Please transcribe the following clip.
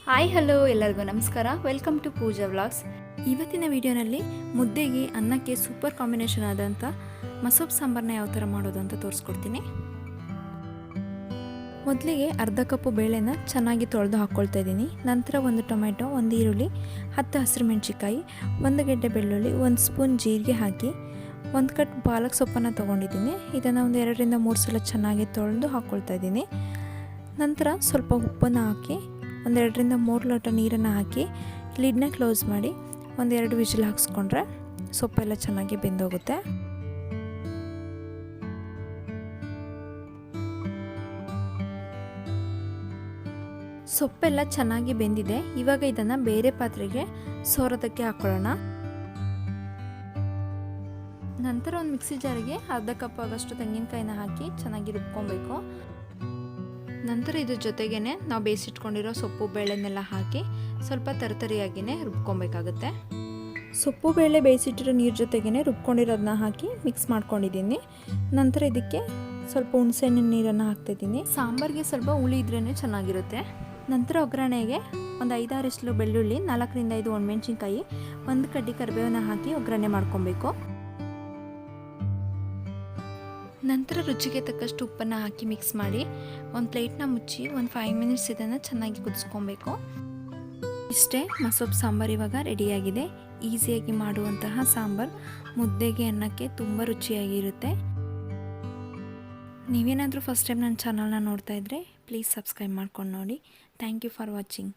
Hi hello ಎಲ್ಲರಿಗೂ ನಮಸ್ಕಾರ. Welcome to Pooja vlogs. ಇವತ್ತಿನ ವಿಡಿಯೋನಲ್ಲಿ ಮುದ್ದೆಗೆ ಅನ್ನಕ್ಕೆ ಸೂಪರ್ ಕಾಂಬಿನೇಷನ್ ಆದಂಥ ಮಸೊಪ್ಪು ಸಾಂಬಾರನ್ನ ಯಾವ ಥರ ಮಾಡೋದು ಅಂತ ತೋರಿಸ್ಕೊಡ್ತೀನಿ. ಮೊದಲಿಗೆ ಅರ್ಧ ಕಪ್ಪು ಬೇಳೆನ ಚೆನ್ನಾಗಿ ತೊಳೆದು ಹಾಕ್ಕೊಳ್ತಾ ಇದ್ದೀನಿ. ನಂತರ ಒಂದು ಟೊಮೆಟೊ, ಒಂದು ಈರುಳ್ಳಿ, 10 ಹಸಿರು ಮೆಣಸಿಕಾಯಿ, 1 ಗೆಡ್ಡೆ ಬೆಳ್ಳುಳ್ಳಿ, 1 ಸ್ಪೂನ್ ಜೀರಿಗೆ ಹಾಕಿ 1 ಕಟ್ ಪಾಲಕ್ ಸೊಪ್ಪನ್ನು ತೊಗೊಂಡಿದ್ದೀನಿ. ಇದನ್ನು ಒಂದು 2 ರಿಂದ 3 ಸಲ ಚೆನ್ನಾಗಿ ತೊಳೆದು ಹಾಕ್ಕೊಳ್ತಾ ಇದ್ದೀನಿ. ನಂತರ ಸ್ವಲ್ಪ ಉಪ್ಪನ್ನು ಹಾಕಿ 1 ರಿಂದ 3 ಲೋಟ ನೀರನ್ನು ಹಾಕಿ ಲಿಡ್ನ ಕ್ಲೋಸ್ ಮಾಡಿ 1-2 ವಿಜಿಲ್ ಹಾಕ್ಸ್ಕೊಂಡ್ರೆ ಸೊಪ್ಪೆಲ್ಲ ಚೆನ್ನಾಗಿ ಬೆಂದೋಗುತ್ತೆ. ಸೊಪ್ಪೆಲ್ಲ ಚೆನ್ನಾಗಿ ಬೆಂದಿದೆ. ಇವಾಗ ಇದನ್ನು ಬೇರೆ ಪಾತ್ರೆಗೆ ಸೋರೋದಕ್ಕೆ ಹಾಕೊಳ್ಳೋಣ. ನಂತರ ಒಂದು ಮಿಕ್ಸಿ ಜಾರಿಗೆ ಅರ್ಧ ಕಪ್ ಆಗೋಷ್ಟು ತೆಂಗಿನಕಾಯಿನ ಹಾಕಿ ಚೆನ್ನಾಗಿ ರುಬ್ಕೊಬೇಕು. ನಂತರ ಇದ್ರ ಜೊತೆಗೇ ನಾವು ಬೇಯಿಸಿಟ್ಕೊಂಡಿರೋ ಸೊಪ್ಪು ಬೇಳೆನೆಲ್ಲ ಹಾಕಿ ಸ್ವಲ್ಪ ತರತರಿಯಾಗಿಯೇ ರುಬ್ಕೊಬೇಕಾಗುತ್ತೆ. ಸೊಪ್ಪು ಬೇಳೆ ಬೇಯಿಸಿಟ್ಟಿರೋ ನೀರು ಜೊತೆಗೇ ರುಬ್ಕೊಂಡಿರೋದನ್ನ ಹಾಕಿ ಮಿಕ್ಸ್ ಮಾಡ್ಕೊಂಡಿದ್ದೀನಿ. ನಂತರ ಇದಕ್ಕೆ ಸ್ವಲ್ಪ ಹುಣಸೆಹಣ್ಣಿನ ನೀರನ್ನು ಹಾಕ್ತಿದ್ದೀನಿ. ಸಾಂಬಾರಿಗೆ ಸ್ವಲ್ಪ ಹುಳಿ ಇದ್ರೇ ಚೆನ್ನಾಗಿರುತ್ತೆ. ನಂತರ ಒಗ್ಗರಣೆಗೆ ಒಂದು 5-6 ಎಸಳು ಬೆಳ್ಳುಳ್ಳಿ, 4 ರಿಂದ 5 ಒಣಮೆಣಸಿನ್ಕಾಯಿ, 1 ಕಡ್ಡಿ ಕರಿಬೇವನ್ನ ಹಾಕಿ ಒಗ್ಗರಣೆ ಮಾಡ್ಕೊಬೇಕು. ನಂತರ ರುಚಿಗೆ ತಕ್ಕಷ್ಟು ಉಪ್ಪನ್ನು ಹಾಕಿ ಮಿಕ್ಸ್ ಮಾಡಿ ಒಂದು ಪ್ಲೇಟ್ನ ಮುಚ್ಚಿ ಒಂದು 5 ಮಿನಿಟ್ಸ್ ಇದನ್ನು ಚೆನ್ನಾಗಿ ಕುದಿಸ್ಕೊಬೇಕು. ಇಷ್ಟೇ, ಮಸೊಪ್ಪು ಸಾಂಬಾರು ಇವಾಗ ರೆಡಿಯಾಗಿದೆ. ಈಸಿಯಾಗಿ ಮಾಡುವಂತಹ ಸಾಂಬಾರು ಮುದ್ದೆಗೆ ಅನ್ನಕ್ಕೆ ತುಂಬ ರುಚಿಯಾಗಿರುತ್ತೆ. ನೀವೇನಾದರೂ ಫಸ್ಟ್ ಟೈಮ್ ನನ್ನ ಚಾನಲ್ನ ನೋಡ್ತಾ ಇದ್ದರೆ ಪ್ಲೀಸ್ ಸಬ್ಸ್ಕ್ರೈಬ್ ಮಾಡ್ಕೊಂಡು ನೋಡಿ. Thank you for watching.